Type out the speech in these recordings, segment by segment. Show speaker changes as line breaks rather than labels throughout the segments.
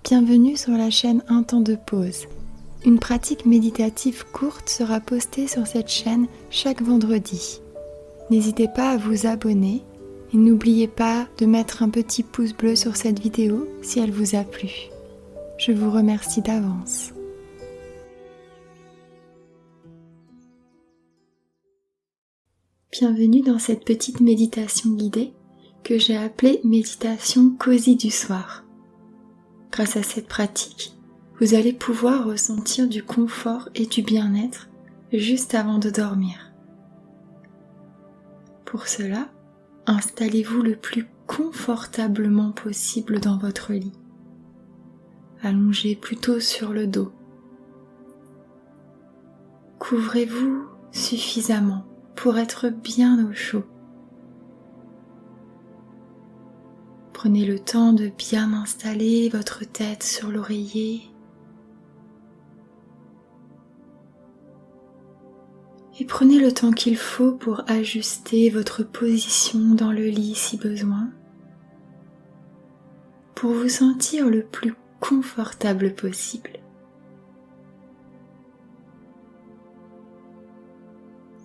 Bienvenue sur la chaîne Un temps de pause. Une pratique méditative courte sera postée sur cette chaîne chaque vendredi. N'hésitez pas à vous abonner et n'oubliez pas de mettre un petit pouce bleu sur cette vidéo si elle vous a plu. Je vous remercie d'avance. Bienvenue dans cette petite méditation guidée que j'ai appelée méditation cosy du soir. Grâce à cette pratique, vous allez pouvoir ressentir du confort et du bien-être juste avant de dormir. Pour cela, installez-vous le plus confortablement possible dans votre lit. Allongez plutôt sur le dos. Couvrez-vous suffisamment pour être bien au chaud. Prenez le temps de bien installer votre tête sur l'oreiller et prenez le temps qu'il faut pour ajuster votre position dans le lit si besoin, pour vous sentir le plus confortable possible.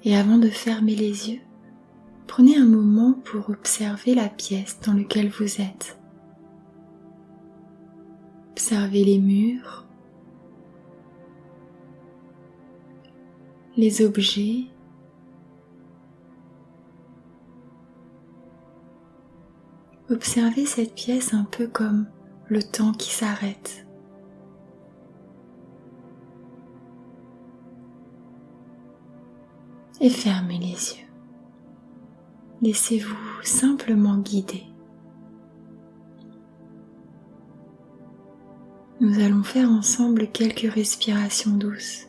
Et avant de fermer les yeux, prenez un moment pour observer la pièce dans laquelle vous êtes. Observez les murs, les objets, observez cette pièce un peu comme le temps qui s'arrête. Et fermez les yeux. Laissez-vous simplement guider. Nous allons faire ensemble quelques respirations douces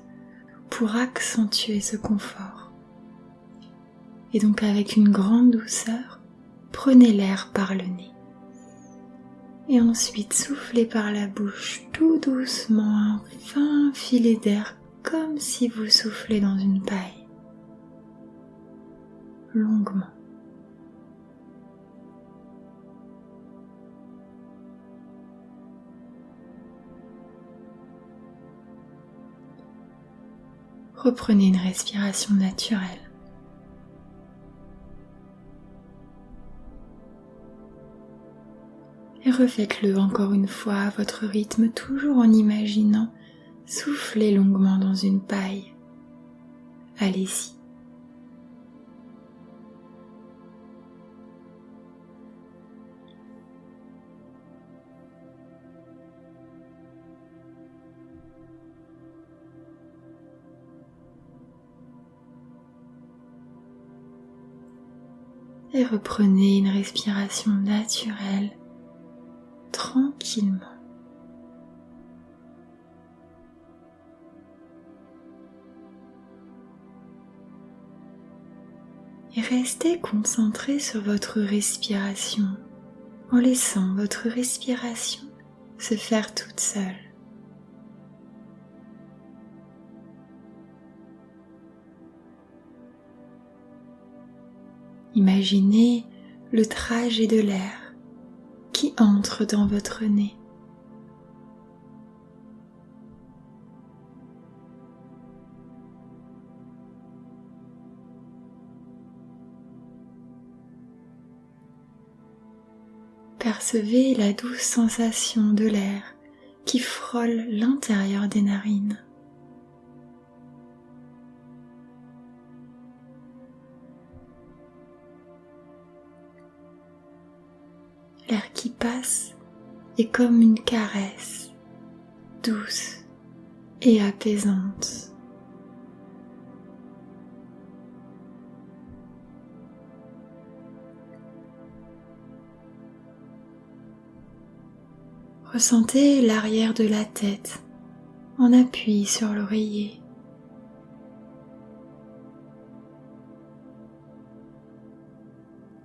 pour accentuer ce confort. Et donc avec une grande douceur, prenez l'air par le nez. Et ensuite soufflez par la bouche tout doucement un fin filet d'air comme si vous soufflez dans une paille. Longuement. Reprenez une respiration naturelle. Et refaites-le encore une fois à votre rythme, toujours en imaginant souffler longuement dans une paille. Allez-y. Et reprenez une respiration naturelle, tranquillement. Et restez concentré sur votre respiration, en laissant votre respiration se faire toute seule. Imaginez le trajet de l'air qui entre dans votre nez. Percevez la douce sensation de l'air qui frôle l'intérieur des narines. L'air qui passe est comme une caresse, douce et apaisante. Ressentez l'arrière de la tête en appui sur l'oreiller.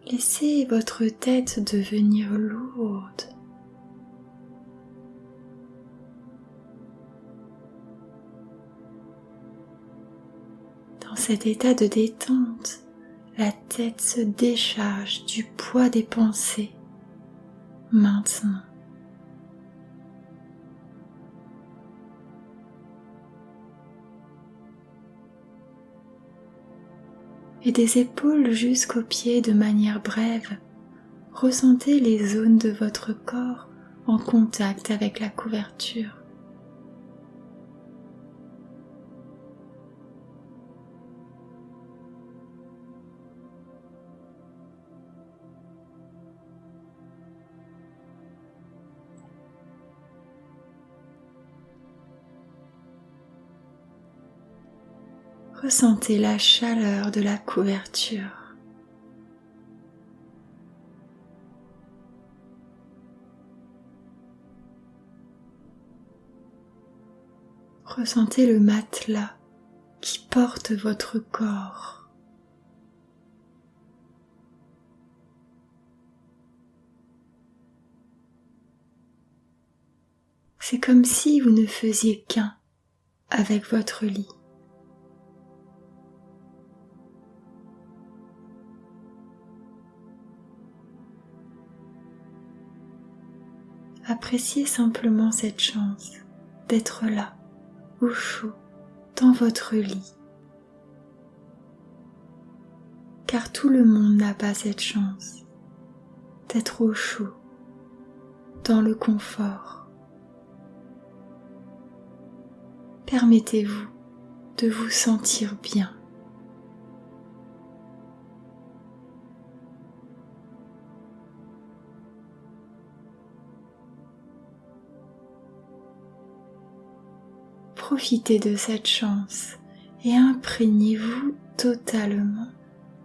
Laissez votre tête devenir lourde. Dans cet état de détente, la tête se décharge du poids des pensées maintenant. et des épaules jusqu'aux pieds de manière brève. Ressentez les zones de votre corps en contact avec la couverture. Ressentez la chaleur de la couverture. Ressentez le matelas qui porte votre corps. C'est comme si vous ne faisiez qu'un avec votre lit. Appréciez simplement cette chance d'être là, au chaud, dans votre lit. Car tout le monde n'a pas cette chance d'être au chaud, dans le confort. Permettez-vous de vous sentir bien. Profitez de cette chance et imprégnez-vous totalement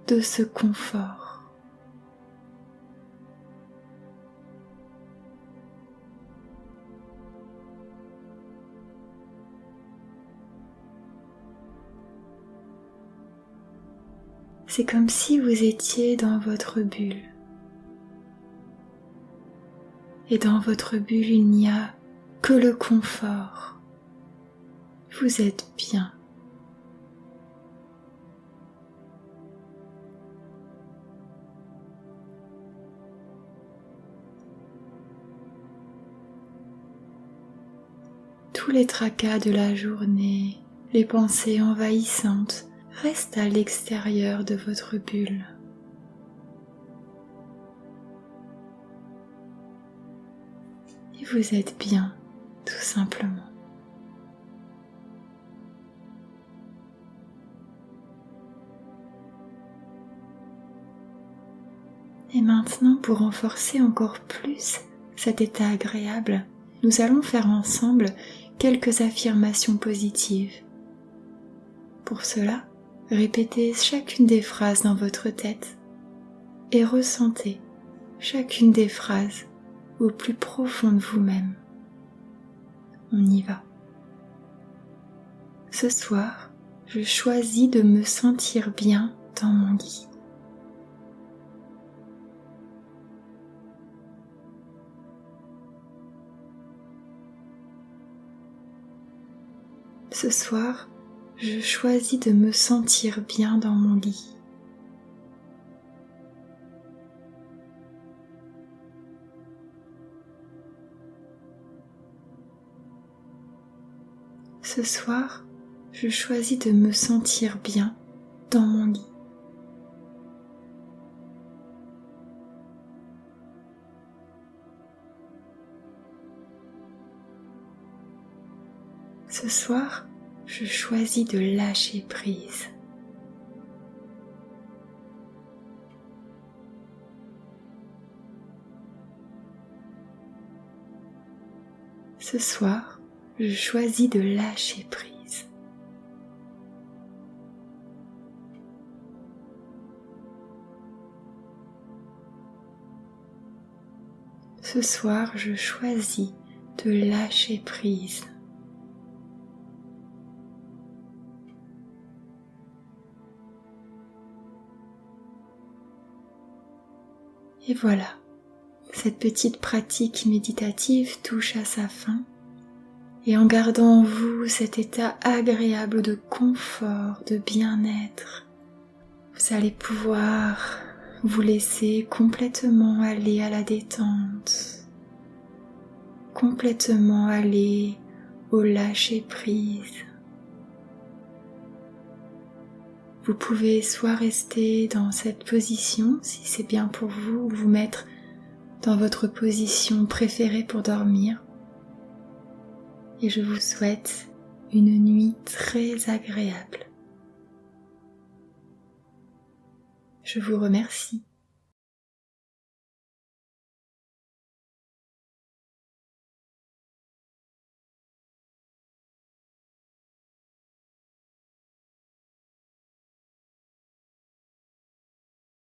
de ce confort. C'est comme si vous étiez dans votre bulle. Et dans votre bulle, il n'y a que le confort. Vous êtes bien. Tous les tracas de la journée, les pensées envahissantes restent à l'extérieur de votre bulle. Et vous êtes bien, tout simplement. Et maintenant, pour renforcer encore plus cet état agréable, nous allons faire ensemble quelques affirmations positives. Pour cela, répétez chacune des phrases dans votre tête et ressentez chacune des phrases au plus profond de vous-même. On y va. Ce soir, je choisis de me sentir bien dans mon lit. Ce soir, je choisis de me sentir bien dans mon lit. Ce soir, je choisis de me sentir bien dans mon lit. Ce soir, je choisis de lâcher prise. Ce soir, je choisis de lâcher prise. Ce soir, je choisis de lâcher prise. Et voilà, cette petite pratique méditative touche à sa fin. Et en gardant en vous cet état agréable de confort, de bien-être, vous allez pouvoir vous laisser complètement aller à la détente, complètement aller au lâcher-prise. Vous pouvez soit rester dans cette position si c'est bien pour vous, ou vous mettre dans votre position préférée pour dormir. Et je vous souhaite une nuit très agréable. Je vous remercie.